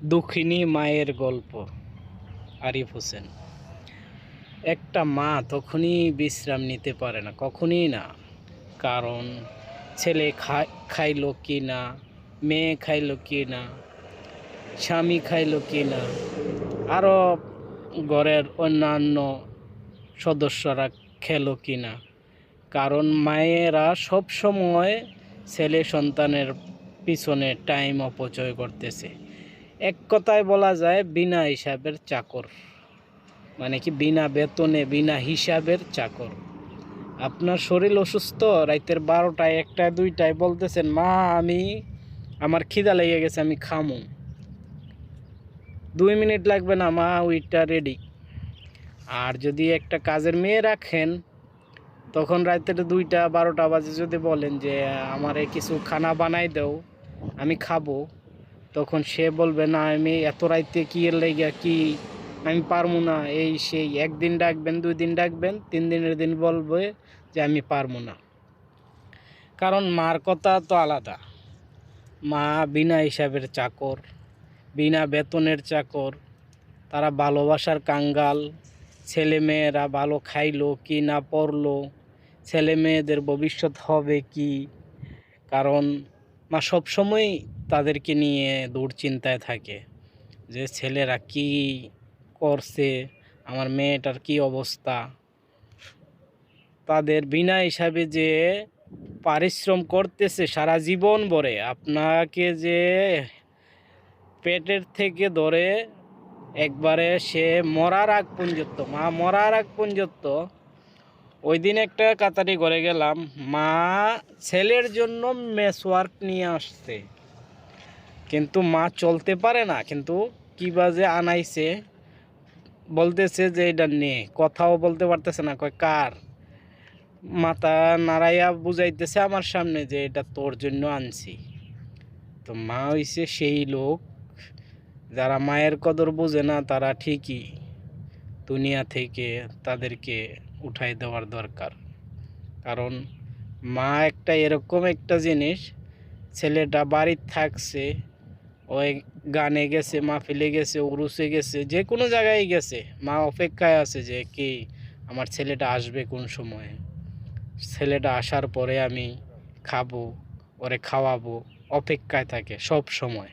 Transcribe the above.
দুঃখিনী মায়ের গল্প। আরিফ হোসেন। একটা মা তখনই বিশ্রাম নিতে পারে না, কখনই না। কারণ ছেলে খাইলো কি না, মেয়ে খাইলো কি না, স্বামী খাইলো কি না, আরও ঘরের অন্যান্য সদস্যরা খেলো কি না। কারণ মায়েরা সব সময় ছেলে সন্তানের পিছনে টাইম অপচয় করতেছে। এক কথায় বলা যায় বিনা হিসাবের চাকর, মানে কি বিনা বেতনে বিনা হিসাবের চাকর। আপনার শরীর অসুস্থ, রাতের 12টায় 1টায় 2টায় বলতেছেন মা আমার খিদা লেগে গেছে, আমি খামু। 2 মিনিট লাগবে না, মা ওইটা রেডি। আর যদি একটা কাজের মেয়ে রাখেন, তখন রাতের 2টা 12টা বাজে যদি বলেন যে আমারে কিছু খানা বানাই দাও, আমি খাবো, তখন সে বলবে না আমি এত রাইতে কি এর লেগে কি, আমি পারবো না, এই সেই। 1 দিন ডাকবেন, 2 দিন ডাকবেন, 3 দিনের দিন বলবে যে আমি পারবো না। কারণ মার কথা তো আলাদা। মা বিনা হিসাবের চাকর, বিনা বেতনের চাকর। তারা ভালোবাসার কাঙ্গাল। ছেলে মেয়েরা ভালো খাইলো কি না পড়লো, ছেলে মেয়েদের ভবিষ্যৎ হবে কি। কারণ মা সবসময় তাদেরকে নিয়ে দুশ্চিন্তায় থাকে যে ছেলেরা কি করছে, আমার মেয়েটার কি অবস্থা। তাদের বিনা হিসাবে যে পরিশ্রম করতেছে সারা জীবন ভরে, আপনাকে যে পেটের থেকে ধরে একবারে সে মরার আগ পর্যন্ত, মা মরার আগ পর্যন্ত। ওই দিন একটা কাতারি ঘরে গেলাম, মা ছেলের জন্য মেসওয়ার্ক নিয়ে আসছে, কিন্তু মা চলতে পারে না, কিন্তু কি বাজে আনাইছে, বলতেছে যে এটা নিয়ে কথাও বলতে পারতেছে না, কয় কার, মাথা নাড়াইয়া বুঝাইতেছে আমার সামনে যে এটা তোর জন্য আনছি। তো মা হইছে সেই লোক যারা মায়ের কদর বোঝে না, তারা ঠিকই দুনিয়া থেকে তাদেরকে উঠাই দেওয়ার দরকার। কারণ মা একটা এরকম একটা জিনিস, ছেলেটা বাড়িতে থাকছে, ওই গানে গেছে, মাহফিলে গেছে, উরুসে গেছে, যে কোনো জায়গায় গেছে, মা অপেক্ষায় আছে যে কি আমার ছেলেটা আসবে কোন সময়ে, ছেলেটা আসার পরে আমি খাবো, ওরে খাওয়াবো, অপেক্ষায় থাকে সব সময়।